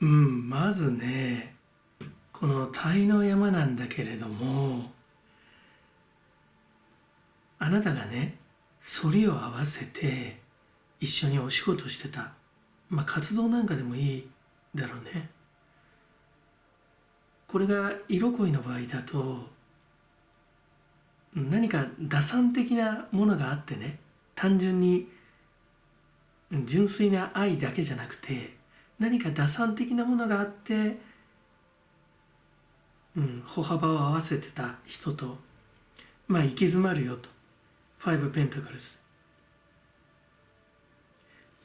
まずね、この滞納山なんだけれども、あなたがね、反りを合わせて一緒にお仕事してた。活動なんかでもいいだろうね。これが色恋の場合だと、何か打算的なものがあってね、単純に純粋な愛だけじゃなくて、何か打算的なものがあって、歩幅を合わせてた人と、行き詰まるよと。5ペンタクルス。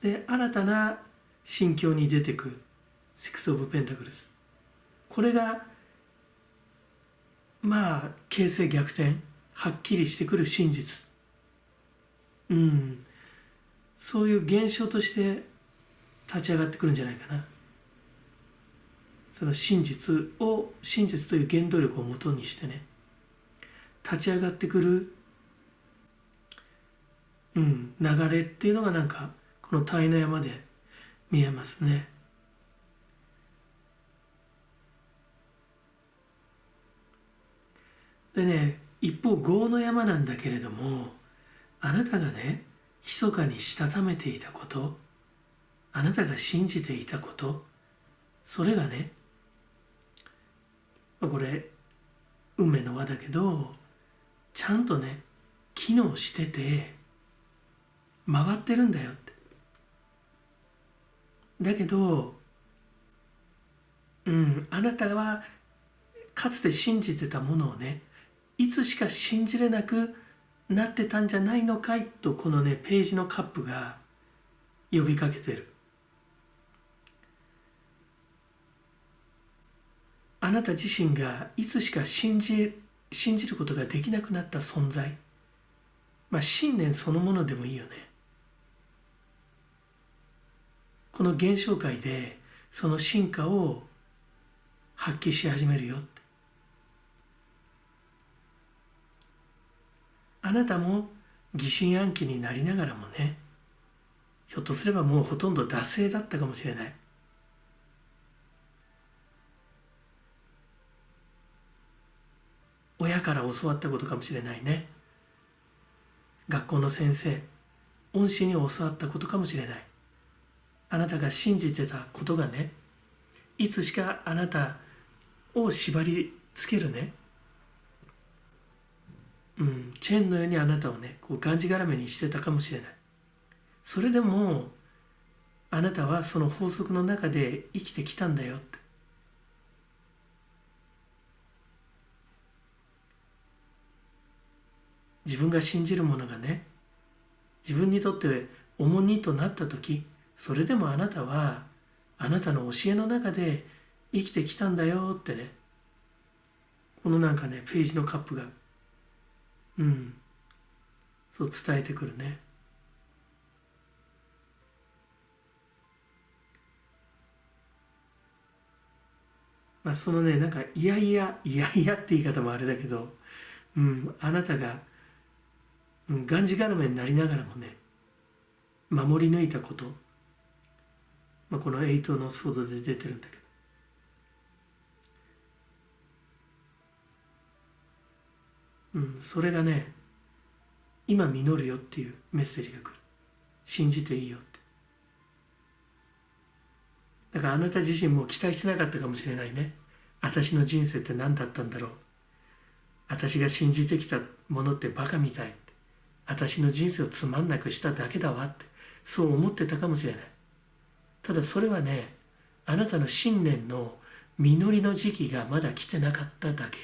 で、新たな心境に出てくる6オブペンタクルス。これが、形勢逆転、はっきりしてくる真実。そういう現象として立ち上がってくるんじゃないかな。その真実という原動力をもとにしてね、立ち上がってくる、流れっていうのがなんか、この滞納山で見えますね。でね、一方業の山なんだけれども、あなたがね、密かにしたためていたこと、あなたが信じていたこと、それがね、これ運命の輪だけど、ちゃんとね、機能してて回ってるんだよって。だけど、あなたはかつて信じてたものをね、いつしか信じれなくなってたんじゃないのかいと、このねページのカップが呼びかけてる。あなた自身がいつしか信じることができなくなった存在、信念そのものでもいいよね。この現象界でその進化を発揮し始めるよって。あなたも疑心暗鬼になりながらもね、ひょっとすればもうほとんど惰性だったかもしれない。親から教わったことかもしれないね。学校の先生、恩師に教わったことかもしれない。あなたが信じてたことがね、いつしかあなたを縛り付けるね、チェーンのようにあなたをね、こうがんじがらめにしてたかもしれない。それでもあなたはその法則の中で生きてきたんだよって。自分が信じるものがね、自分にとって重荷となった時、それでもあなたはあなたの教えの中で生きてきたんだよってね、このなんかねページのカップがそう伝えてくるね。そのね、なんかいやいやって言い方もあれだけど、あなたが、がんじがらめになりながらもね、守り抜いたこと、このエイトのソードで出てるんだけど、それがね、今実るよっていうメッセージが来る。信じていいよって。だからあなた自身も期待してなかったかもしれないね。私の人生って何だったんだろう。私が信じてきたものってバカみたいって。私の人生をつまんなくしただけだわって。そう思ってたかもしれない。ただそれはね、あなたの信念の実りの時期がまだ来てなかっただけ。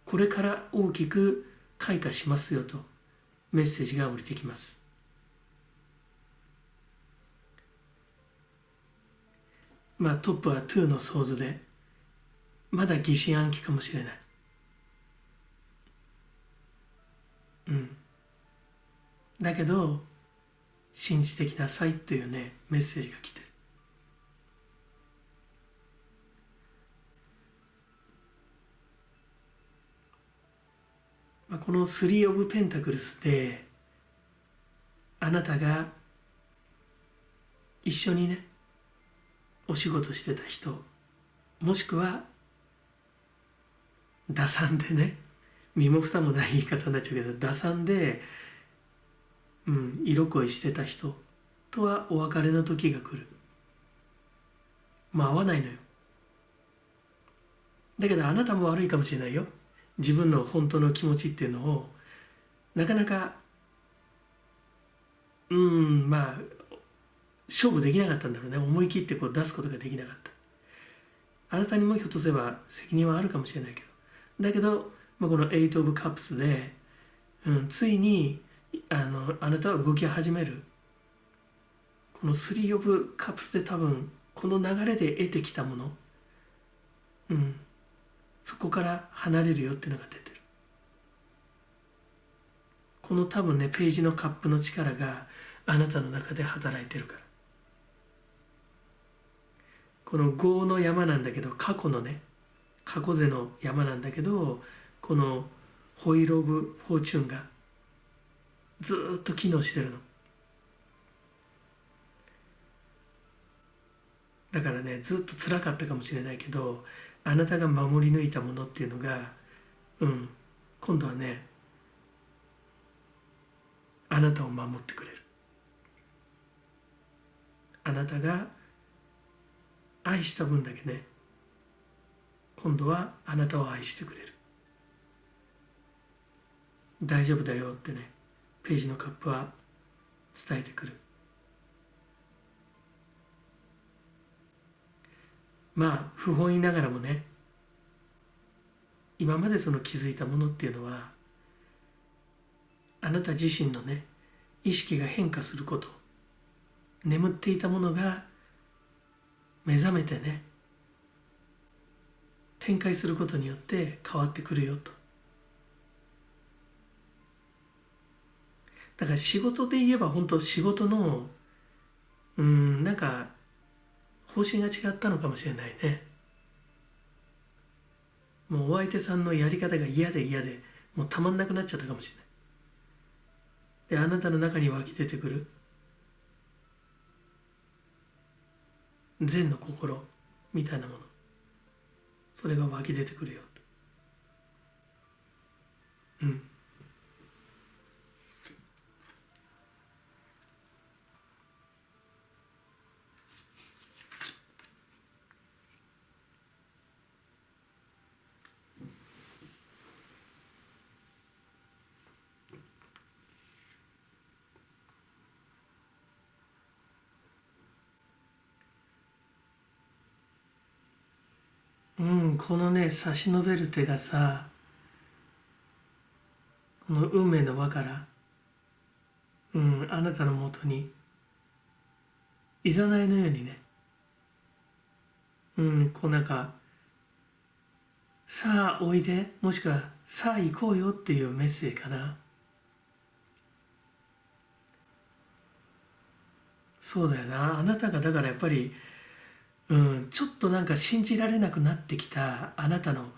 これから大きく開花しますよとメッセージが降りてきます。トップは2の想像で、まだ疑心暗鬼かもしれない。だけど、信じてきなさいというね、メッセージが来てる。この3オブペンタクルスで、あなたが一緒にね、お仕事してた人、もしくは打算でね、身も蓋もない言い方になっちゃうけど、打算で、色恋してた人とはお別れの時が来る。合わないのよ。だけどあなたも悪いかもしれないよ。自分の本当の気持ちっていうのをなかなか勝負できなかったんだろうね。思い切ってこう出すことができなかった。あなたにもひょっとすれば責任はあるかもしれないけど、だけど、このエイト・オブ・カップスで、ついにあなたは動き始める。このスリー・オブ・カップスで多分この流れで得てきたもの、そこから離れるよっていうのが出てる。この多分ね、ページのカップの力があなたの中で働いてるから。この業の山なんだけど、過去勢の山なんだけど、このホイール・オブ・フォーチュンがずっと機能してるの。だからね、ずっと辛かったかもしれないけど、あなたが守り抜いたものっていうのが、今度はね、あなたを守ってくれる。あなたが愛した分だけね、今度はあなたを愛してくれる。大丈夫だよってね、ページのカップは伝えてくる。不本意ながらもね、今までその気づいたものっていうのは、あなた自身のね、意識が変化すること、眠っていたものが目覚めてね、展開することによって変わってくるよと。だから仕事で言えば本当仕事のなんか方針が違ったのかもしれないね。もうお相手さんのやり方が嫌でもうたまんなくなっちゃったかもしれない。で、あなたの中に湧き出てくる善の心みたいなもの、それが湧き出てくるよと。このね、差し伸べる手がさ、この運命の輪から、あなたのもとに、いざないのようにね、こうなんか、さあおいで、もしくはさあ行こうよっていうメッセージかな。そうだよな。あなたがだからやっぱり、ちょっとなんか信じられなくなってきたあなたの、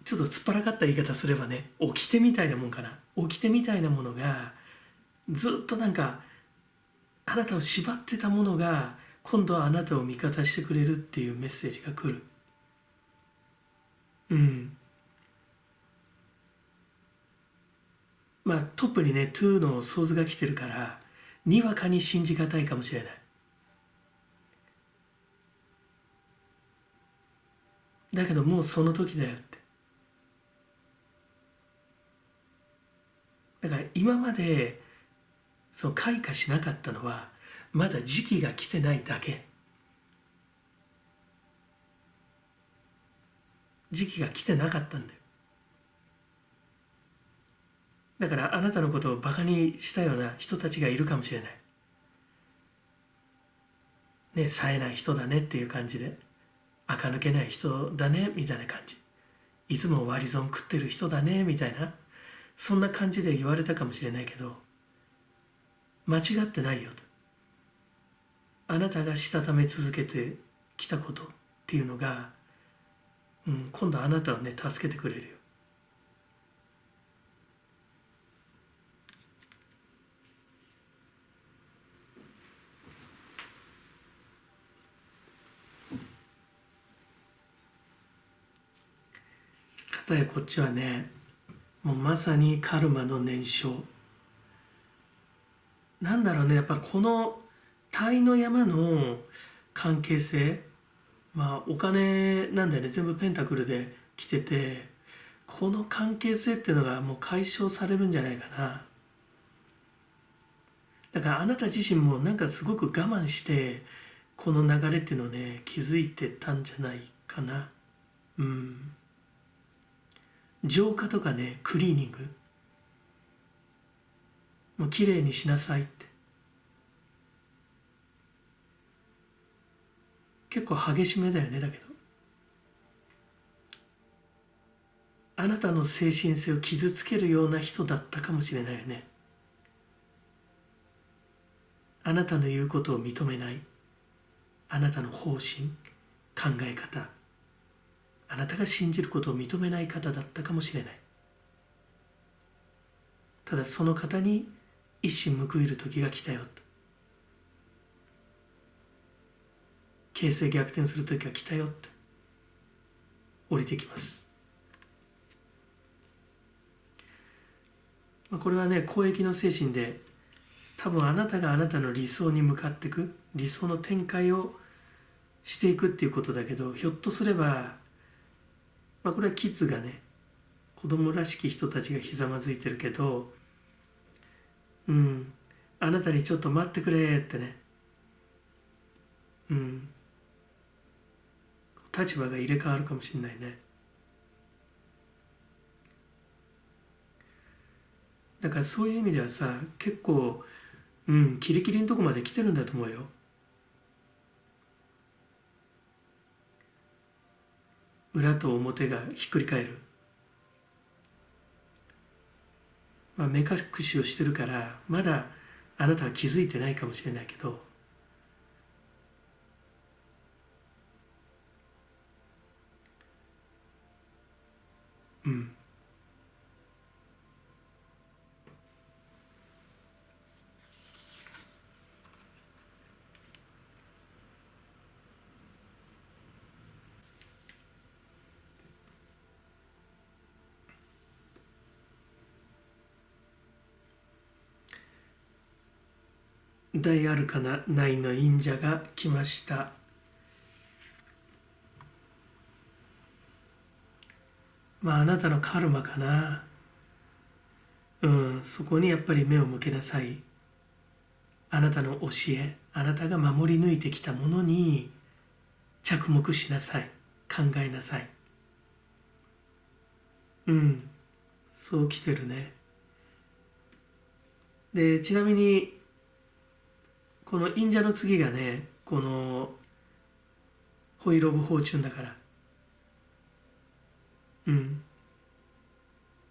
ちょっと突っ張らかった言い方すればね、掟みたいなもんかな。掟みたいなものが、ずっとなんか、あなたを縛ってたものが、今度はあなたを味方してくれるっていうメッセージが来る。トップにね、2の想像が来てるから、にわかに信じがたいかもしれない。だけどもうその時だよって。だから今までそう開花しなかったのはまだ時期が来てないだけ。時期が来てなかったんだよ。だからあなたのことをバカにしたような人たちがいるかもしれない。ね、冴えない人だねっていう感じで、垢抜けない人だねみたいな感じ。いつも割り損食ってる人だねみたいな、そんな感じで言われたかもしれないけど、間違ってないよと。あなたがしたため続けてきたことっていうのが、今度あなたをね助けてくれるよ。たやこっちはね、もうまさにカルマの燃焼なんだろうね。やっぱこの鯛の山の関係性、まあお金なんだよね。全部ペンタクルで来てて、この関係性っていうのがもう解消されるんじゃないかな。だからあなた自身もなんかすごく我慢してこの流れっていうのをね気づいてたんじゃないかな。うん。浄化とかね、クリーニング、もう綺麗にしなさいって。結構激しめだよね。だけどあなたの精神性を傷つけるような人だったかもしれないよね。あなたの言うことを認めない、あなたの方針、考え方、あなたが信じることを認めない方だったかもしれない。ただその方に一矢報いる時が来たよと、形勢逆転する時が来たよって降りてきます。これはね、公益の精神で、多分あなたがあなたの理想に向かっていく、理想の展開をしていくっていうことだけど、ひょっとすれば、これはキッズがね、子供らしき人たちがひざまずいてるけど、あなたにちょっと待ってくれってね、立場が入れ替わるかもしれないね。だからそういう意味ではさ、結構キリキリのとこまで来てるんだと思うよ。裏と表がひっくり返る。目隠しをしてるからまだあなたは気づいてないかもしれないけど、大アルカナ9の忍者が来ました。あなたのカルマかな。そこにやっぱり目を向けなさい。あなたの教え、あなたが守り抜いてきたものに着目しなさい。考えなさい。そう来てるね。で、ちなみにこの忍者の次がね、このホイール・オブ・フォーチュンだから。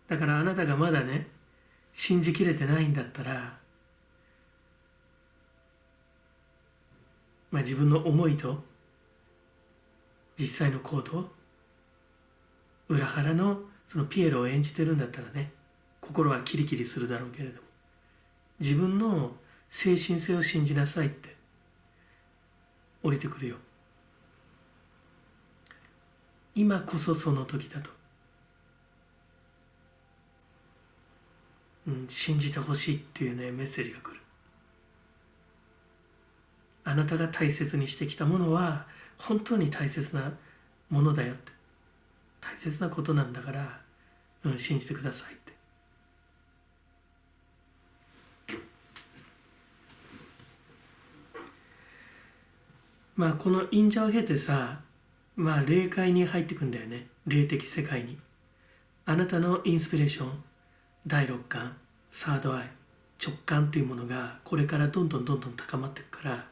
だからあなたがまだね、信じきれてないんだったら、自分の思いと実際の行動、裏腹のそのピエロを演じてるんだったらね、心はキリキリするだろうけれども、自分の精神性を信じなさいって降りてくるよ。今こそその時だと、信じてほしいっていうねメッセージが来る。あなたが大切にしてきたものは本当に大切なものだよって、大切なことなんだから、信じてくださいって。この忍者を経てさ、霊界に入ってくんだよね。霊的世界に。あなたのインスピレーション、第六感、サードアイ、直感っていうものがこれからどんどん高まっていくから、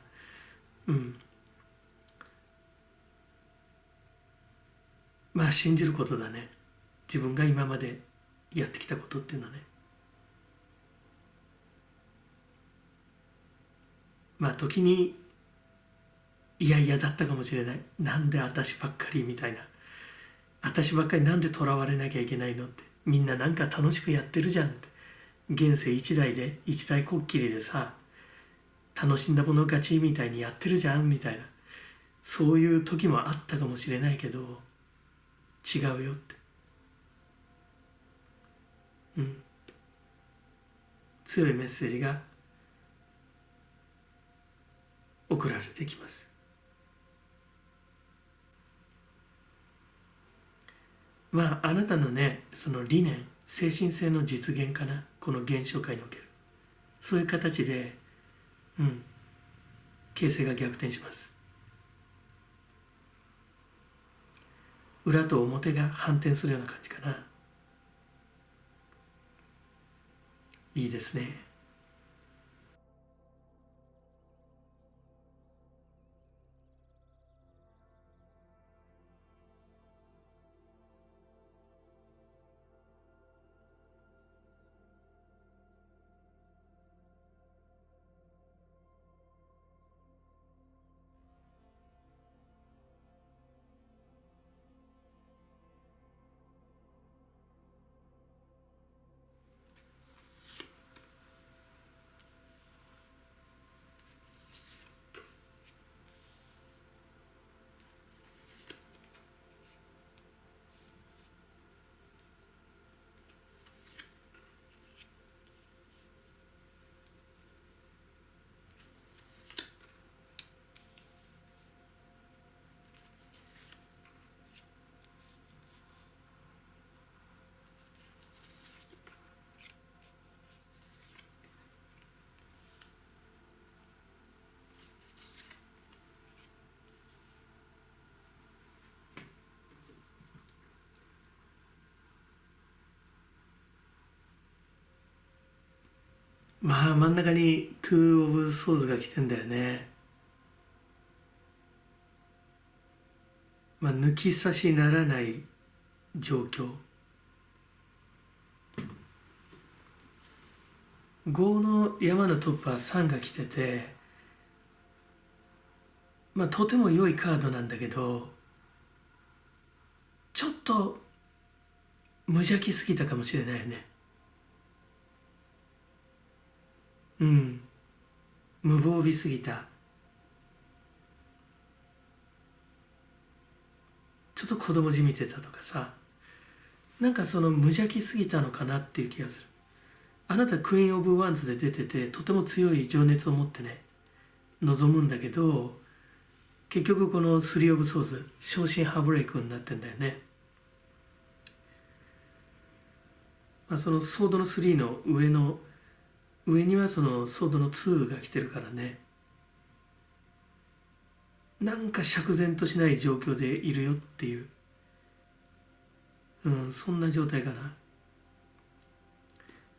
信じることだね。自分が今までやってきたことっていうのはね。時にいやいやだったかもしれない。なんで私ばっかりみたいな。私ばっかりなんでとらわれなきゃいけないのって。みんななんか楽しくやってるじゃんって。現世一代で一代こっきりでさ、楽しんだもの勝ちみたいにやってるじゃんみたいな。そういう時もあったかもしれないけど、違うよって。強いメッセージが送られてきます。あなたのね、その理念、精神性の実現かな、この現象界における。そういう形で、形勢が逆転します。裏と表が反転するような感じかな。いいですね。真ん中に Two of Swords が来てんだよね。抜き差しならない状況。5の山のトップは3が来てて、とても良いカードなんだけど、ちょっと無邪気すぎたかもしれないよね。無防備すぎた。ちょっと子供じみてたとかさ、なんかその無邪気すぎたのかなっていう気がする。あなたクイーン・オブ・ワンズで出てて、とても強い情熱を持ってね、望むんだけど、結局このスリー・オブ・ソーズ、昇進ハーブレイクになってんだよね。そのソードの3の上にはそのソードの2が来てるからね、なんか釈然としない状況でいるよっていう、そんな状態かな。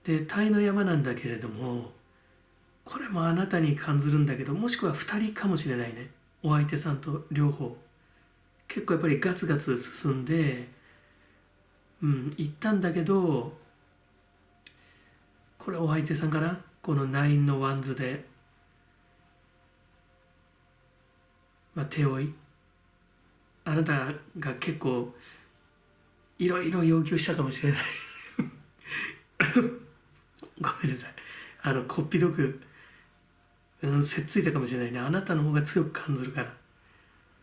で、鯛の山なんだけれども、これもあなたに感ずるんだけど、もしくは2人かもしれないね。お相手さんと両方。結構やっぱりガツガツ進んで、行ったんだけど、これお相手さんかな、この9のワンズで、手負い。あなたが結構いろいろ要求したかもしれない。ごめんなさい。こっぴどく、せっついたかもしれないね。あなたの方が強く感じるから。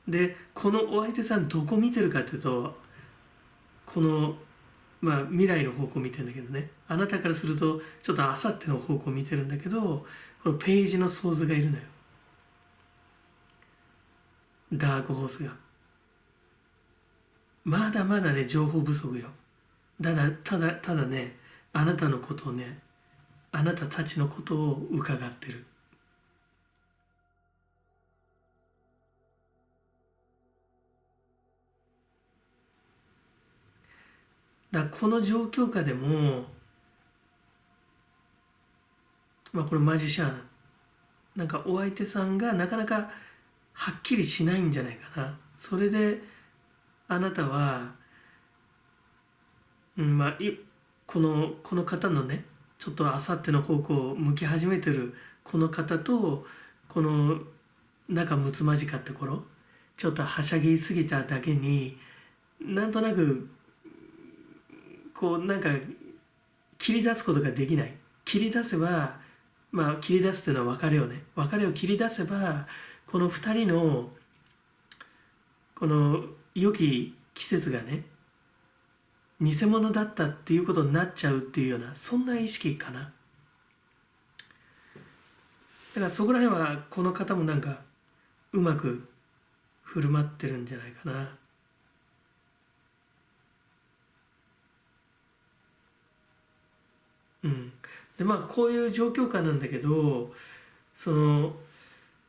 で、このお相手さんどこ見てるかっていうと、この、未来の方向を見てるんだけどね。あなたからすると、ちょっとあさっての方向を見てるんだけど、このページの想像がいるのよ。ダークホースが。まだまだね、情報不足よ。ただね、あなたのことをね、あなたたちのことを伺ってる。だからこの状況下でも、これマジシャン、なんかお相手さんがなかなかはっきりしないんじゃないかな。それであなたは、この方のね、ちょっとあさっての方向を向き始めてるこの方と、この仲睦まじかった頃、ちょっとはしゃぎすぎただけに、なんとなくなんか切り出すことができない。切り出せば、切り出すっていうのは別れをね、別れを切り出せば、この2人のこの良き季節がね、偽物だったっていうことになっちゃうっていうような、そんな意識かな。だからそこら辺はこの方もなんかうまく振る舞ってるんじゃないかな。うん。でまあこういう状況下なんだけど、その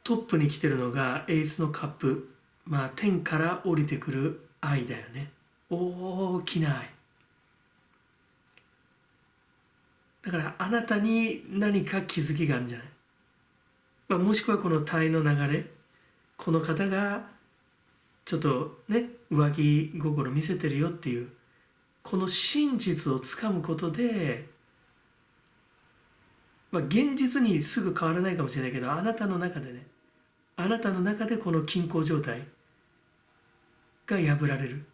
トップに来てるのがエースのカップ、まあ天から降りてくる愛だよね。大きな愛だから、あなたに何か気づきがあるんじゃない、まあ、もしくはこの体の流れ、この方がちょっとね浮気心見せてるよっていうこの真実をつかむことで、まあ、現実にすぐ変わらないかもしれないけど、あなたの中でね、あなたの中でこの均衡状態が破られる。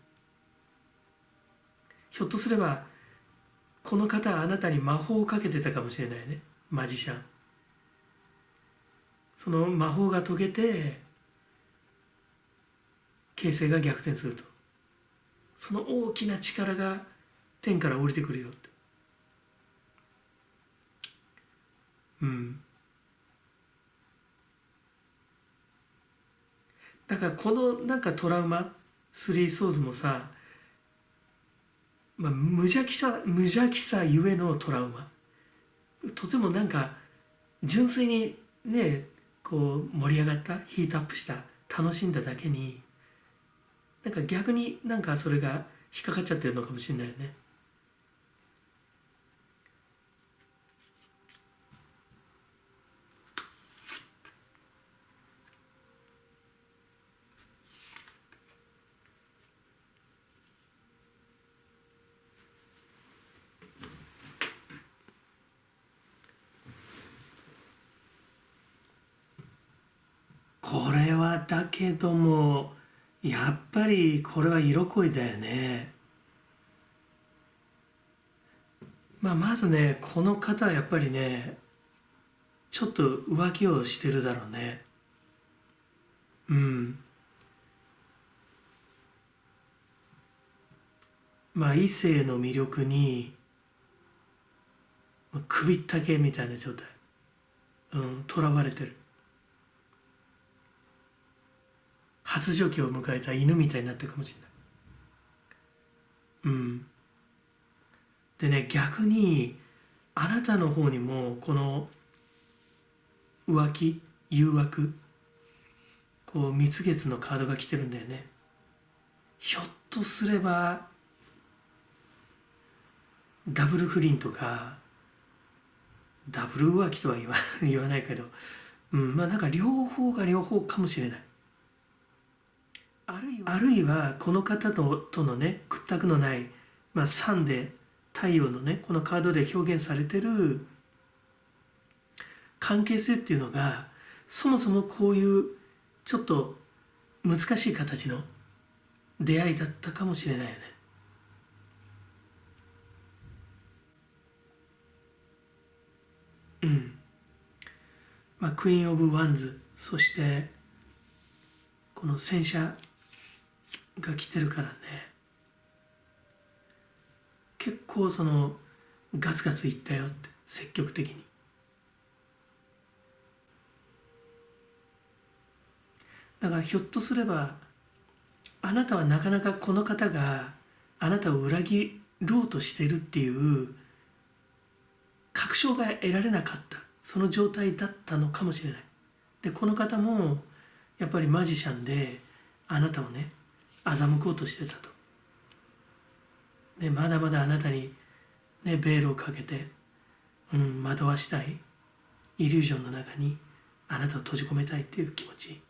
ひょっとすればこの方はあなたに魔法をかけてたかもしれないね。マジシャン。その魔法が解けて形勢が逆転すると、その大きな力が天から降りてくるよって。うん。だからこのなんかトラウマスリーソーズもさ、まあ、無邪気さゆえのトラウマ、とてもなんか純粋にねこう盛り上がったヒートアップした楽しんだだけに、なんか逆になんかそれが引っかかっちゃってるのかもしれないよね。これはだけどもやっぱりこれは色恋だよね。まあまずねこの方はやっぱりねちょっと浮気をしてるだろうね。うん。まあ異性の魅力に首ったけみたいな状態、囚われてる。発情期を迎えた犬みたいになってるかもしれない。うん。でね逆にあなたの方にもこの浮気誘惑、こう蜜月のカードが来てるんだよね。ひょっとすればダブル不倫とかダブル浮気とは言わないけど、まあなんか両方が両方かもしれない。あるいはこの方とのね屈託のない、まあ、3で太陽のねこのカードで表現されてる関係性っていうのがそもそもこういうちょっと難しい形の出会いだったかもしれないよね。うん。まあクイーン・オブ・ワンズ、そしてこの戦車が来てるからね、結構そのガツガツいったよって積極的に。だからひょっとすればあなたはなかなかこの方があなたを裏切ろうとしてるっていう確証が得られなかった、その状態だったのかもしれない。でこの方もやっぱりマジシャンであなたをね欺こうとしてたと。でまだまだあなたにねベールをかけて、惑わしたい、イリュージョンの中にあなたを閉じ込めたいっていう気持ち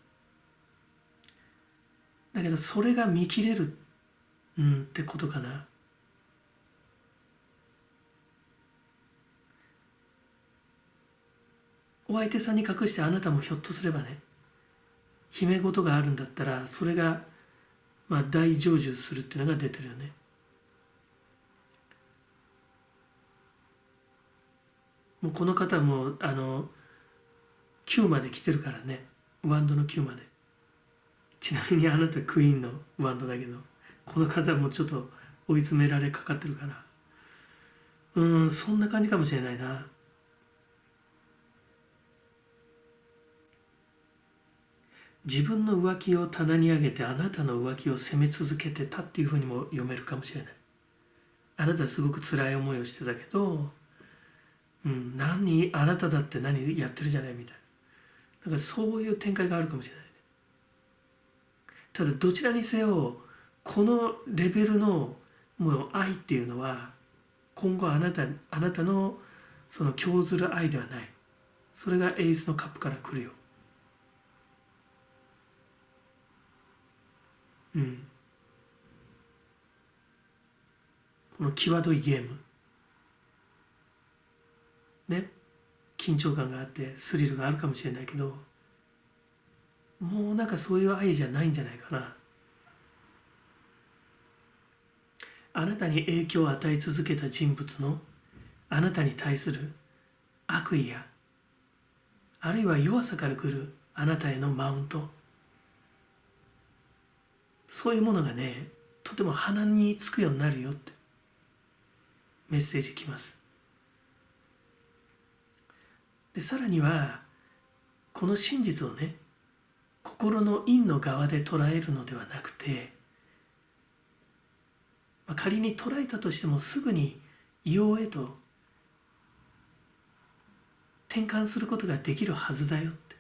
だけど、それが見切れる、ってことかな。お相手さんに隠してあなたもひょっとすればね秘め事があるんだったら、それがまあ大成就するっていうのが出てるよね。もうこの方はもう9まで来てるからね、ワンドの9まで。ちなみにあなたクイーンのワンドだけど、この方もちょっと追い詰められかかってるかな。そんな感じかもしれないな。自分の浮気を棚に上げてあなたの浮気を責め続けてたっていうふうにも読めるかもしれない。あなたはすごく辛い思いをしてたけど、あなただって何やってるじゃないみたいな。だからそういう展開があるかもしれないね。ただどちらにせよこのレベルのもう愛っていうのは今後あなたのその興ずる愛ではない。それがエースのカップから来るよ。この際どいゲームね、緊張感があってスリルがあるかもしれないけど、もうなんかそういう愛じゃないんじゃないかな。あなたに影響を与え続けた人物のあなたに対する悪意や、あるいは弱さから来るあなたへのマウント、そういうものがね、とても鼻につくようになるよってメッセージきます。でさらにはこの真実をね、心の陰の側で捉えるのではなくて、仮に捉えたとしてもすぐに陽へと転換することができるはずだよって。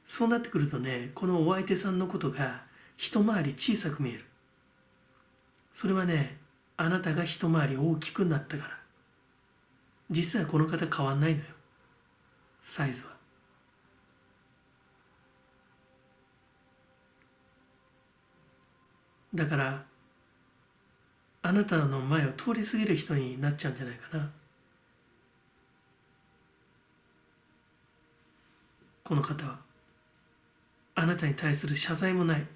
そうなってくるとね、このお相手さんのことが一回り小さく見える。それはね、あなたが一回り大きくなったから。実はこの方変わんないのよ、サイズは。だからあなたの前を通り過ぎる人になっちゃうんじゃないかな、この方は。あなたに対する謝罪もない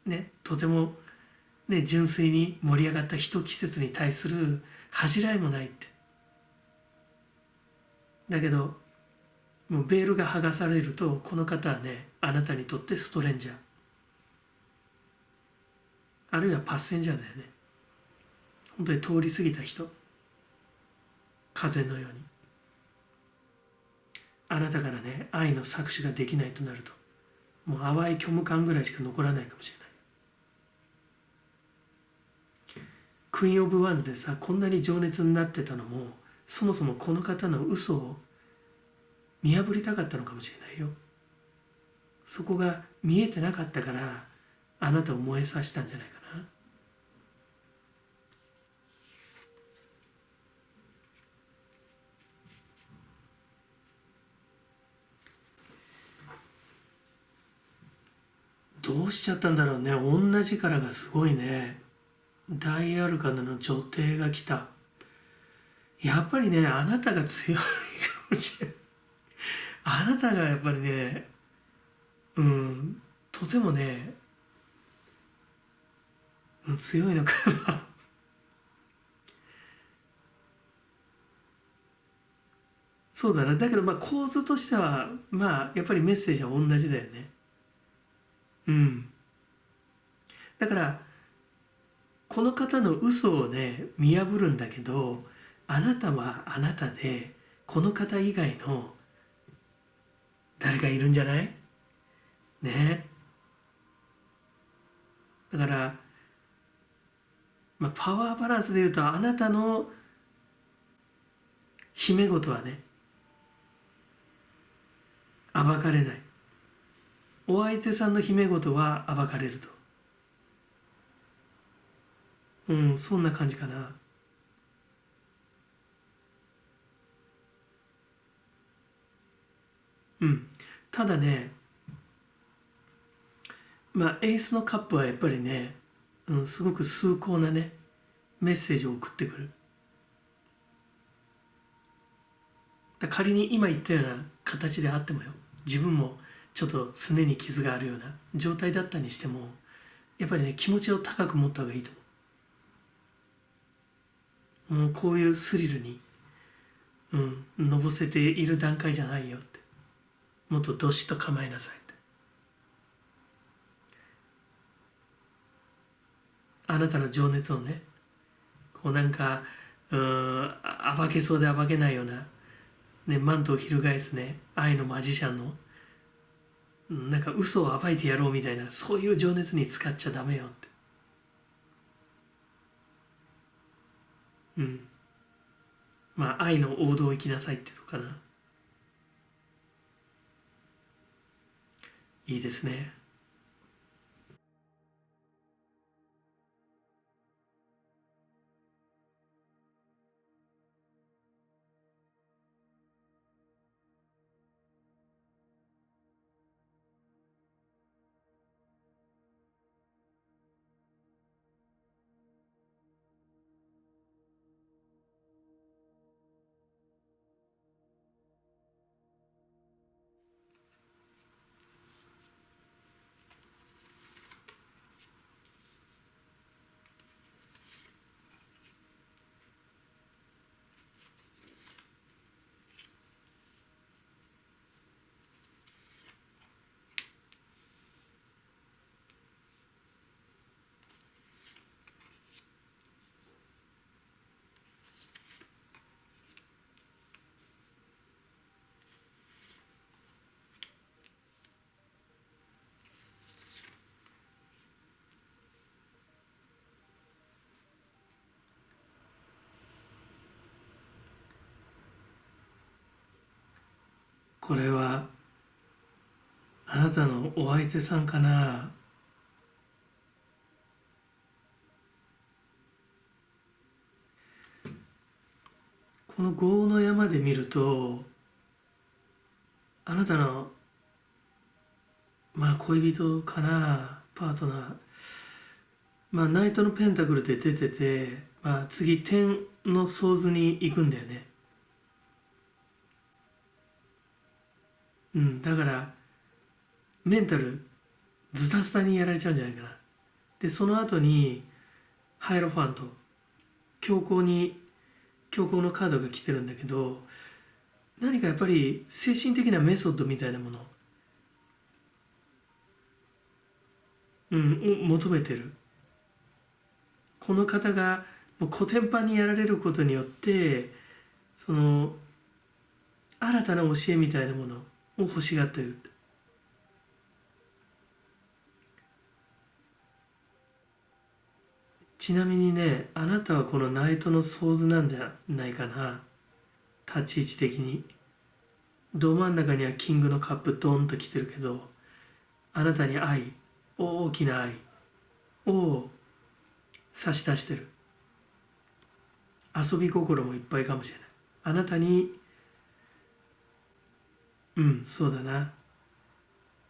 ね、とてもね、純粋に盛り上がった一季節に対する恥じらいもないって。だけどもうベールが剥がされると、この方はね、あなたにとってストレンジャー、あるいはパッセンジャーだよね。本当に通り過ぎた人、風のように。あなたからね、愛の搾取ができないとなると、もう淡い虚無感ぐらいしか残らないかもしれない。クイーン・オブ・ワンズでさ、こんなに情熱になってたのも、そもそもこの方の嘘を見破りたかったのかもしれないよ。そこが見えてなかったから、あなたを燃えさせたんじゃないかな。どうしちゃったんだろうね。同じからがすごいね。大アルカナの女帝が来た。やっぱりね、あなたが強いかもしれない。あなたがやっぱりね、とてもね、強いのかな。そうだな。だけど構図としてはやっぱりメッセージは同じだよね。だからこの方の嘘をね見破るんだけど、あなたはあなたでこの方以外の誰かいるんじゃないね。だから、パワーバランスでいうと、あなたの姫事はね暴かれない。お相手さんの姫事は暴かれると。そんな感じかな。ただね、エースのカップはやっぱりね、すごく崇高なねメッセージを送ってくる。仮に今言ったような形であってもよ、自分もちょっとすねに傷があるような状態だったにしても、やっぱりね気持ちを高く持った方がいいと思う。もうこういうスリルにのぼせている段階じゃないよって、もっとどしっと構えなさいって。あなたの情熱をね、こうなんか暴けそうで暴けないような、ね、マントを翻すね愛のマジシャンのなんか嘘を暴いてやろうみたいな、そういう情熱に使っちゃダメよって。うん。まあ愛の王道を生きなさいってとこかな。いいですね。これはあなたのお相手さんかな。この豪の山で見ると、あなたのまあ恋人かな、パートナー、まあナイトのペンタクルで出てて、まあ次天のソーズに行くんだよね。うん、だからメンタルズタズタにやられちゃうんじゃないかな。でその後にハイロファント、強行に強行のカードが来てるんだけど、何かやっぱり精神的なメソッドみたいなもの、うん、を求めてる。この方がもうコテンパンにやられることによって、その新たな教えみたいなものを欲しがってる。ちなみにね、あなたはこのナイトのソーズなんじゃないかな、立ち位置的に。ど真ん中にはキングのカップドンと来てるけど、あなたに愛、大きな愛を差し出してる。遊び心もいっぱいかもしれない。あなたに、うん、そうだな。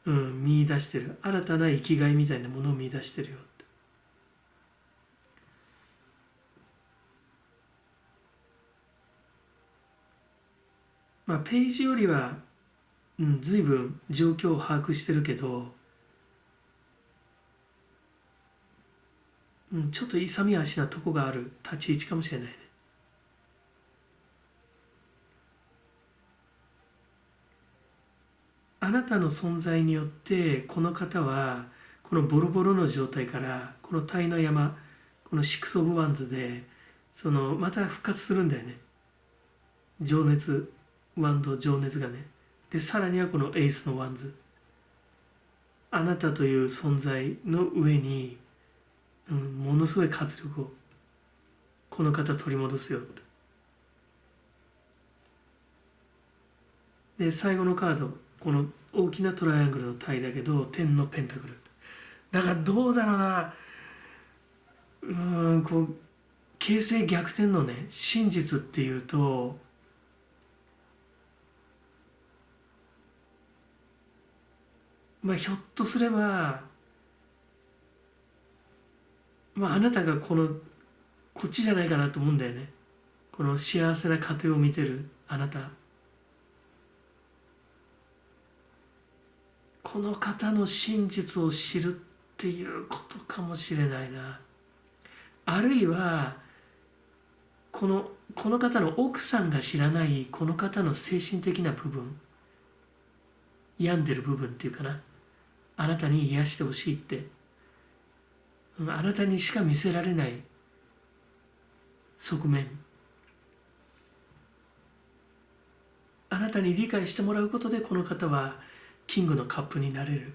うん、見出してる。新たな生きがいみたいなものを見出してるよって。まあ、ページよりは、うん、随分状況を把握してるけど、うん、ちょっと勇み足なとこがある立ち位置かもしれないね。あなたの存在によってこの方はこのボロボロの状態からこのタイの山、このシックス・オブ・ワンズでそのまた復活するんだよね。情熱、ワンド情熱がね。でさらにはこのエースのワンズ、あなたという存在の上に、うん、ものすごい活力をこの方取り戻すよ。で最後のカード、この大きなトライアングルのタイだけど天のペンタクルだから、どうだろうな、こう形勢逆転のね真実っていうと、まあひょっとすれば、まああなたがこっちじゃないかなと思うんだよね。この幸せな家庭を見てるあなた、この方の真実を知るっていうことかもしれないな。あるいはこの方の奥さんが知らないこの方の精神的な部分、病んでる部分っていうかな、あなたに癒してほしいって、あなたにしか見せられない側面、あなたに理解してもらうことでこの方はキングのカップになれる。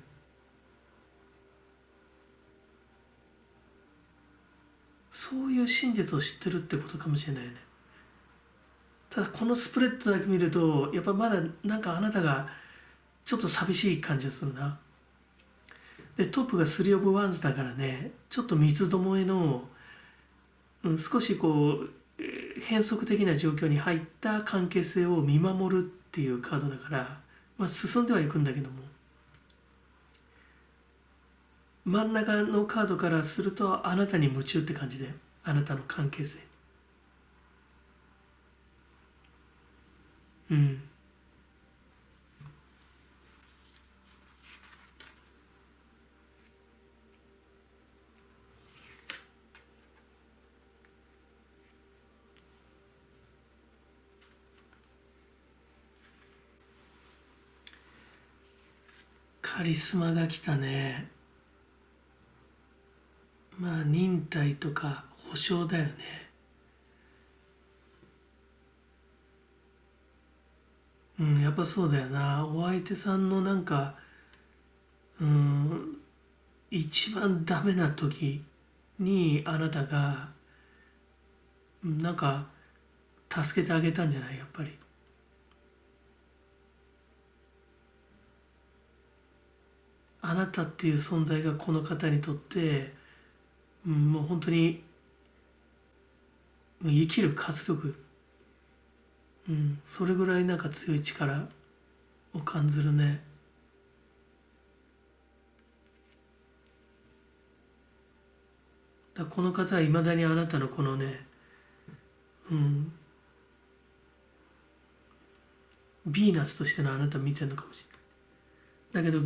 そういう真実を知ってるってことかもしれないね。ただこのスプレッドだけ見るとやっぱまだなんかあなたがちょっと寂しい感じがするな。でトップが3オブワンズだからね、ちょっと三つどもえの、少しこう変則的な状況に入った関係性を見守るっていうカードだから、進んではいくんだけども、真ん中のカードからするとあなたに夢中って感じで、あなたの関係性。うん。カリスマが来たね。忍耐とか保証だよね。やっぱそうだよな。お相手さんのなんか、一番ダメな時にあなたが、なんか助けてあげたんじゃないやっぱり。あなたっていう存在がこの方にとって、もう本当に生きる活力、それぐらいなんか強い力を感じるね。だからこの方はいまだにあなたのこのね、ヴィーナスとしてのあなたを見てるのかもしれない。だけど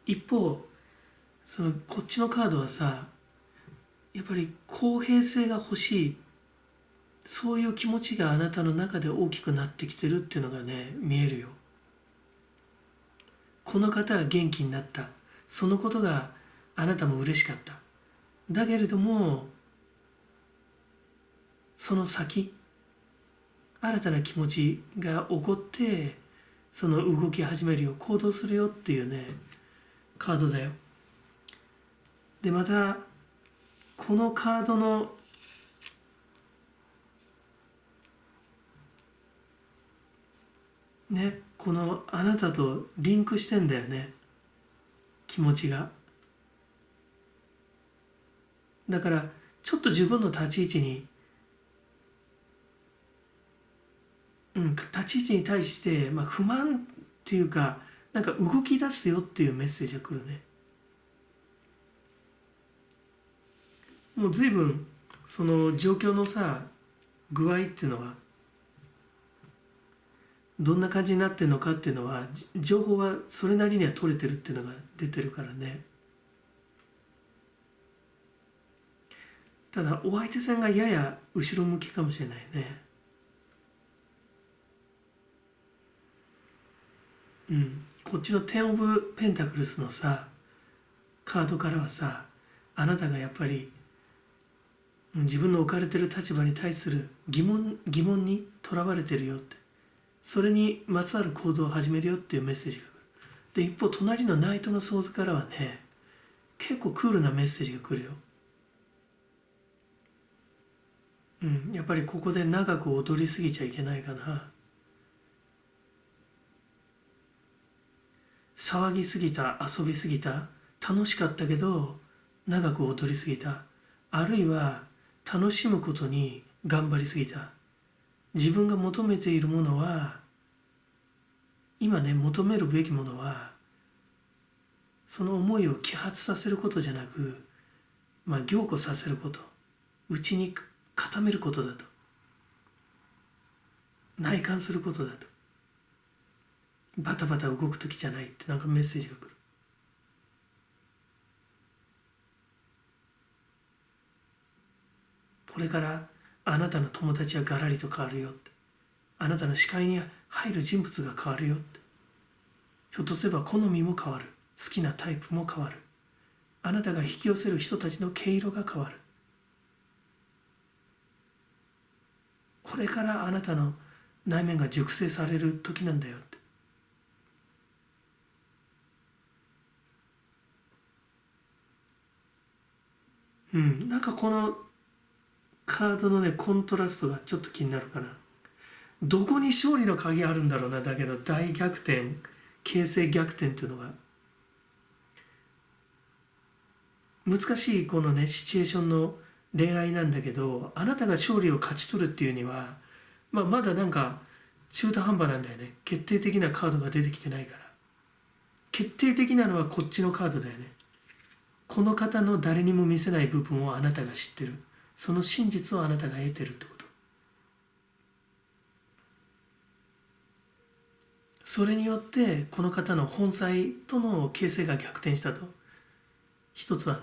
一方こっちのカードはさ、やっぱり公平性が欲しい、そういう気持ちがあなたの中で大きくなってきてるっていうのがね見えるよ。この方が元気になった、そのことがあなたも嬉しかった。だけれどもその先、新たな気持ちが起こってその動き始めるよ、行動するよっていうねカードだよ。でまたこのカードのね、このあなたとリンクしてんだよね、気持ちが。だからちょっと自分の立ち位置に、立ち位置に対して、不満っていうか、なんか動き出すよっていうメッセージが来るね。もう随分その状況のさ具合っていうのはどんな感じになってるのかっていうのは情報はそれなりには取れてるっていうのが出てるからね。ただお相手さんがやや後ろ向きかもしれないね。こっちの10オブペンタクルスのさカードからはさ、あなたがやっぱり自分の置かれてる立場に対する疑問にとらわれてるよって、それにまつわる行動を始めるよっていうメッセージが来る。で一方隣のナイトのソーズからはね、結構クールなメッセージが来るよ。やっぱりここで長く踊りすぎちゃいけないかな。騒ぎすぎた、遊びすぎた、楽しかったけど長く踊りすぎた、あるいは楽しむことに頑張りすぎた。自分が求めているものは、今ね求めるべきものはその思いを揮発させることじゃなく、凝固させること、内に固めることだと、内観することだと。バタバタ動く時じゃないってなんかメッセージが来る。これからあなたの友達はガラリと変わるよって、あなたの視界に入る人物が変わるよって、ひょっとすれば好みも変わる、好きなタイプも変わる。あなたが引き寄せる人たちの毛色が変わる。これからあなたの内面が熟成される時なんだよって。なんかこのカードのねコントラストがちょっと気になるかな。どこに勝利の鍵あるんだろうな。だけど大逆転、形勢逆転っていうのが難しいこのねシチュエーションの恋愛なんだけど、あなたが勝利を勝ち取るっていうには、まだなんか中途半端なんだよね。決定的なカードが出てきてないから。決定的なのはこっちのカードだよね。この方の誰にも見せない部分をあなたが知ってる。その真実をあなたが得てるってこと。それによってこの方の本妻との形勢が逆転したと。一つはね、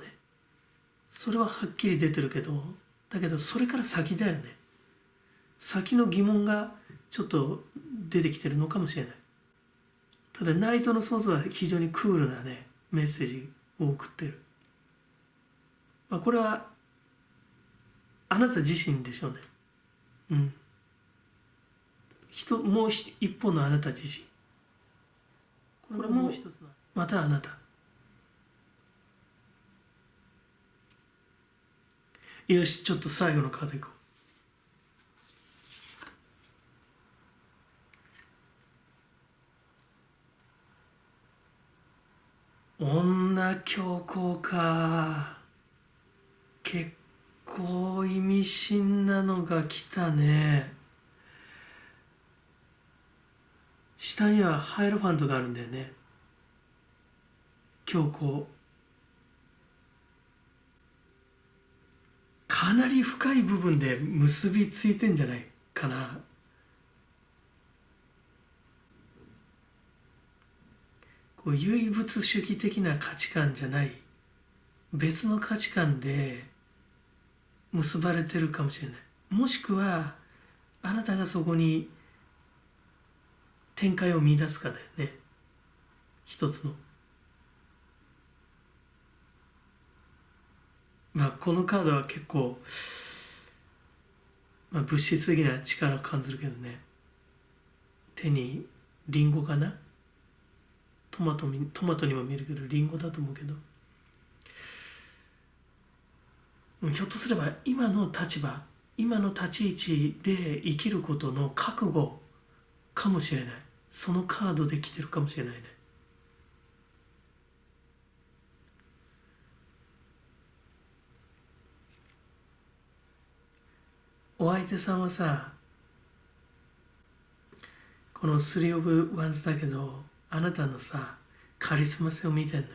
それははっきり出てるけど、だけどそれから先だよね。先の疑問がちょっと出てきてるのかもしれない。ただナイトのソースは非常にクールなねメッセージを送ってる。これはあなた自身でしょうね。もう一方のあなた自身。これも一つのまたあなた。よし、ちょっと最後のカードいこう。女教皇か。結構意味深なのが来たね。下にはハイロファントがあるんだよね。教皇。かなり深い部分で結びついてんじゃないかな。こう唯物主義的な価値観じゃない別の価値観で結ばれてるかもしれない。もしくはあなたがそこに展開を見出すかだよね。一つのこのカードは結構、物質的な力を感じるけどね。手にリンゴかな。トマトにも見えるけどリンゴだと思うけど、ひょっとすれば今の立場、今の立ち位置で生きることの覚悟かもしれない。そのカードで来てるかもしれないね。お相手さんはさ、この3 of Wands だけど、あなたのさカリスマ性を見てんのよ。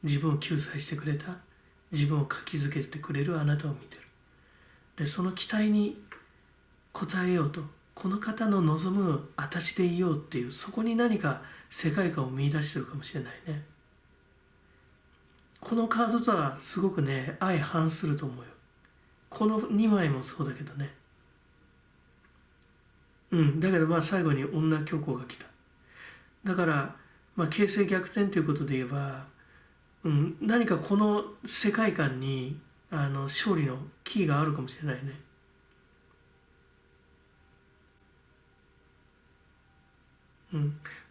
自分を救済してくれた、自分を活気づけてくれるあなたを見てる。でその期待に応えようと、この方の望む私でいようっていう、そこに何か世界観を見出してるかもしれないね。このカードとはすごくね相反すると思うよ。この2枚もそうだけどね。だけど最後に女教皇が来た。だから形勢逆転ということで言えば、何かこの世界観に勝利のキーがあるかもしれないね。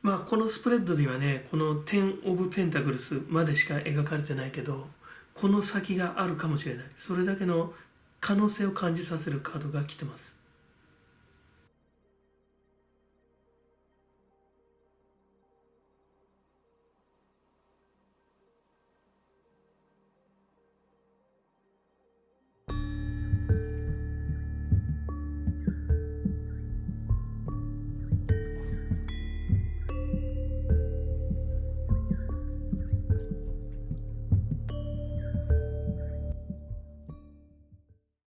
このスプレッドにはねこの10オブペンタクルスまでしか描かれてないけど、この先があるかもしれない。それだけの可能性を感じさせるカードが来てます。